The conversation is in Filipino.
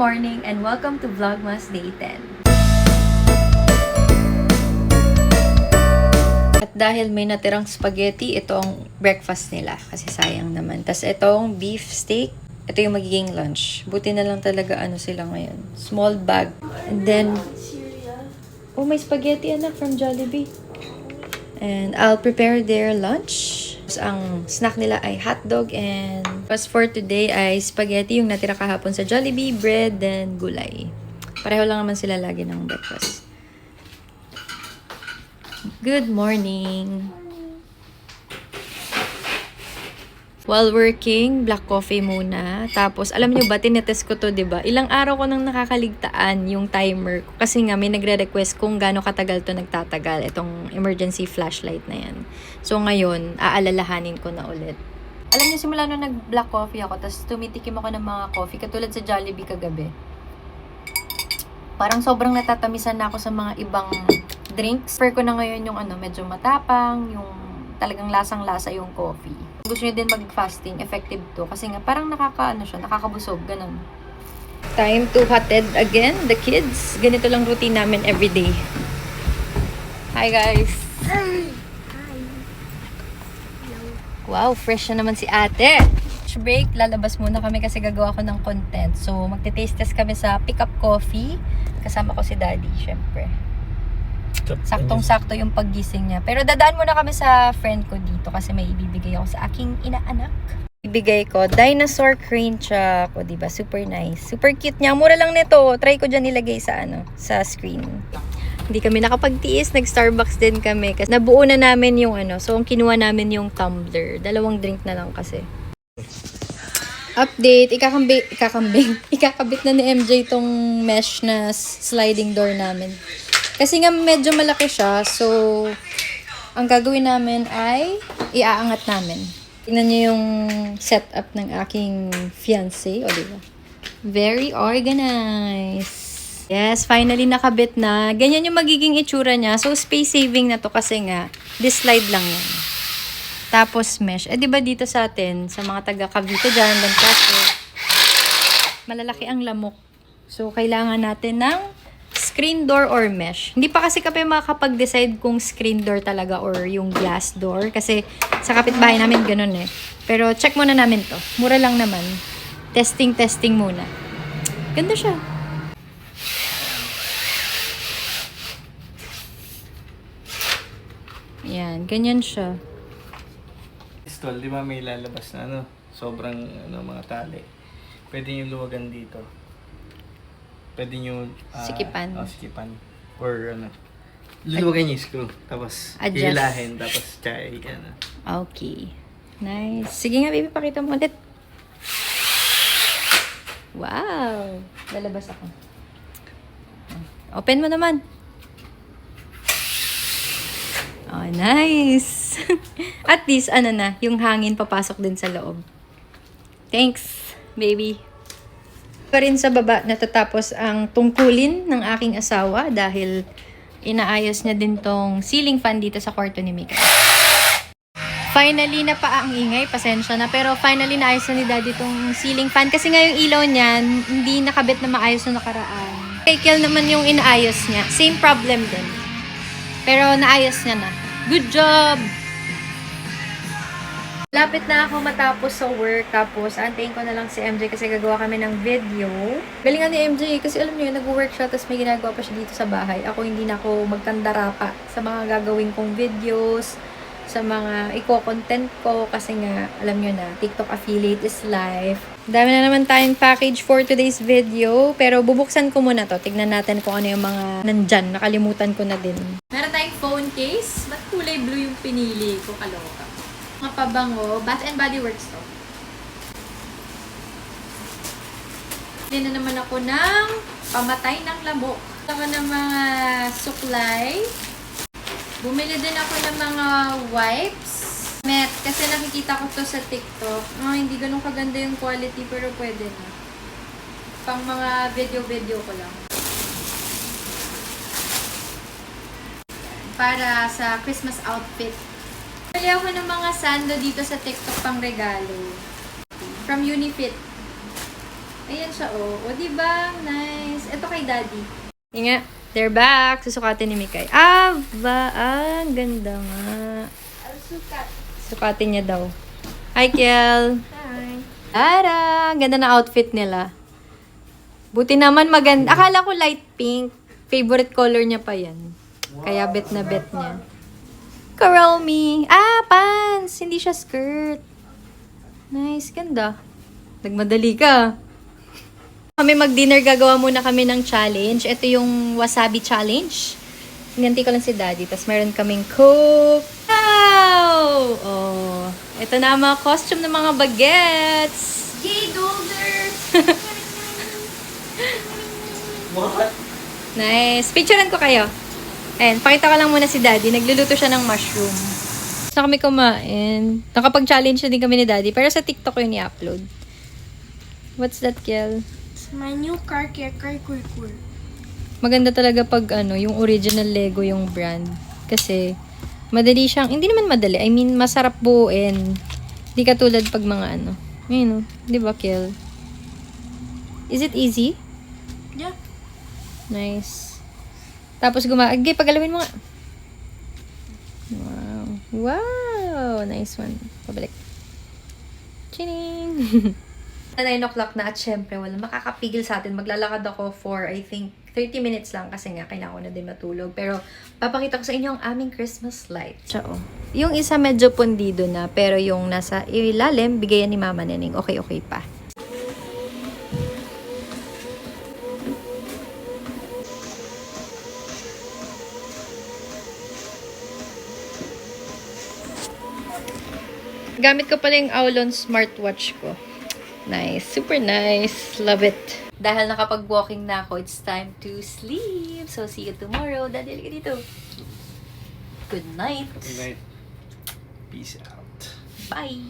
morning and welcome to Vlogmas Day 10. At dahil may natirang spaghetti, ito ang breakfast nila kasi sayang naman. Tapos itong beef steak, ito yung magiging lunch. Buti na lang talaga sila ngayon. Small bag. And then, oh, may spaghetti anak from Jollibee. And I'll prepare their lunch. Ang snack nila ay hotdog and as for today ay spaghetti yung natira kahapon sa Jollibee, bread, and gulay. Pareho lang naman sila lagi ng breakfast. Good morning! While working, black coffee muna. Tapos, alam nyo ba, tinetest ko to, diba? Ilang araw ko nang nakakaligtaan yung timer ko. Kasi nga, may nagre-request kung gaano katagal to nagtatagal. Itong emergency flashlight na yan. So, ngayon, aalalahanin ko na ulit. Alam nyo, simula nung nag-black coffee ako, tapos tumitikim ako ng mga coffee, katulad sa Jollibee kagabi. Parang sobrang natatamisan na ako sa mga ibang drinks. Prefer ko na ngayon yung medyo matapang, yung talagang lasang-lasa yung coffee. Gusto nyo din mag-fasting, effective to. Kasi nga, parang nakakabusog, ganun. Time to hatid again, the kids. Ganito lang routine namin everyday. Hi, guys. Hi. Wow, fresh na naman si ate. Break, lalabas muna kami kasi gagawa ko ng content. So, magte-taste test kami sa Pick Up Coffee. Kasama ko si Daddy, syempre. Saktong-sakto yung paggising niya. Pero dadaan muna kami sa friend ko dito kasi may ibibigay ako sa aking inaanak. Ibigay ko, dinosaur crane choc. O, diba? Super nice. Super cute niya. Mura lang nito. Try ko dyan ilagay sa sa screen. Hindi kami nakapagtiis. Nag-Starbucks din kami. Kasi nabuo na namin yung So, ang kinuha namin yung tumbler. 2 drink na lang kasi. Update. Ikakabit na ni MJ tong mesh na sliding door namin. Kasi nga medyo malaki siya, so ang gagawin namin ay iaangat namin. Tingnan niyo yung setup ng aking fiancé, o diba? Very organized. Yes, finally nakabit na. Ganyan yung magiging itsura niya. So space saving na to kasi nga this slide lang yan. Tapos mesh. Diba dito sa atin, sa mga taga Cavite dyan, kasi malalaki ang lamok. So kailangan natin ng screen door or mesh. Hindi pa kasi kami makakapag-decide kung screen door talaga or yung glass door. Kasi sa kapitbahay namin ganun eh. Pero check muna namin to. Mura lang naman. Testing muna. Ganda siya. Yan, ganyan siya. Pistol, di ba may lalabas na sobrang mga tali. Pwede yung luwagan dito. Pwede nyo sikipan. Sikipan. Or luluwagan nyo yung screw. Tapos hihilahin. Tapos Okay. Nice. Sige nga baby, pakita mo ulit. Wow. Lalabas ako. Open mo naman. Oh, nice. At least, yung hangin papasok din sa loob. Thanks, baby. Pa rin sa baba natatapos ang tungkulin ng aking asawa dahil inaayos niya din tong ceiling fan dito sa kwarto ni Mika. Finally na pa ang ingay, pasensya na, pero finally naayos na ni Daddy tong ceiling fan kasi nga yung ilaw niyan hindi nakabit na maayos na nakaraan. Kay Kel naman yung inaayos niya, same problem din. Pero naayos niya na. Good job! Lapit na ako matapos sa work, tapos antayin ko na lang si MJ kasi gagawa kami ng video. Galingan ni MJ kasi alam niyo, nag-work siya tapos may ginagawa pa siya dito sa bahay. Ako hindi na ako magkandara pa sa mga gagawin kong videos, sa mga i-content ko kasi nga, alam niyo na, TikTok affiliate is life. Dami na naman tayong package for today's video, pero bubuksan ko muna to. Tignan natin kung ano yung mga nandyan. Nakalimutan ko na din. Meron tayong phone case. Ba't kulay blue yung pinili ko? Kaloka. Mga pabango, Bath and Body Works to. Hindi na naman ako ng pamatay ng lamok. Ako ng mga suklay. Bumili din ako ng mga wipes. Met, kasi nakikita ko to sa TikTok. Hindi ganun kaganda yung quality pero pwede na. Pang mga video-video ko lang. Para sa Christmas outfit. Bili ako ng mga sando dito sa TikTok pang regalo. From Unifit. Ayan siya, oh. O, diba? Nice. Ito kay Daddy. Yung nga, they're back. Susukatin ni Mikay. Aba, ang ganda nga. Sukatin niya daw. Hi, Kiel. Hi. Tara! Ang ganda na outfit nila. Buti naman maganda. Akala ko light pink. Favorite color niya pa yan. Kaya bet na bet niya. Karomi! Ah, pants! Hindi siya skirt. Nice, ganda. Nagmadali ka. Kami mag-dinner, gagawa muna kami ng challenge. Ito yung wasabi challenge. Hinanti ko lang si Daddy. Tapos meron kaming Coke. Wow! Oh, ito na ang mga costume ng mga bagets. Yay, Dolder! What? Nice. Picturean ko kayo. Ayan, pakita ko lang muna si Daddy. Nagluluto siya ng mushroom. Gusto kami kumain. Nakapag-challenge na din kami ni Daddy. Pero sa TikTok ko yun i-upload. What's that, Kiel? It's my new car kaya kay Kur. Maganda talaga pag yung original Lego yung brand. Kasi, madali siyang, hindi naman madali. I mean, masarap buuin. Hindi katulad pag mga Ayun, di ba, Kiel? Is it easy? Yeah. Nice. Tapos okay, pagalawin mo nga. Wow. Wow! Nice one. Pabalik. Chining! 9 o'clock na at syempre wala makakapigil sa atin. Maglalakad ako for I think 30 minutes lang kasi nga kailangan ko na din matulog. Pero papakita ko sa inyo ang aming Christmas light. Ciao. Yung isa medyo pundido na pero yung nasa ilalim bigayan ni Mama Nening. Okay pa. Gamit ko pala yung Aulon smartwatch ko. Nice. Super nice. Love it. Dahil nakapag-walking na ako, it's time to sleep. So, see you tomorrow. Daddy, halika dito. Good night. Good night. Peace out. Bye.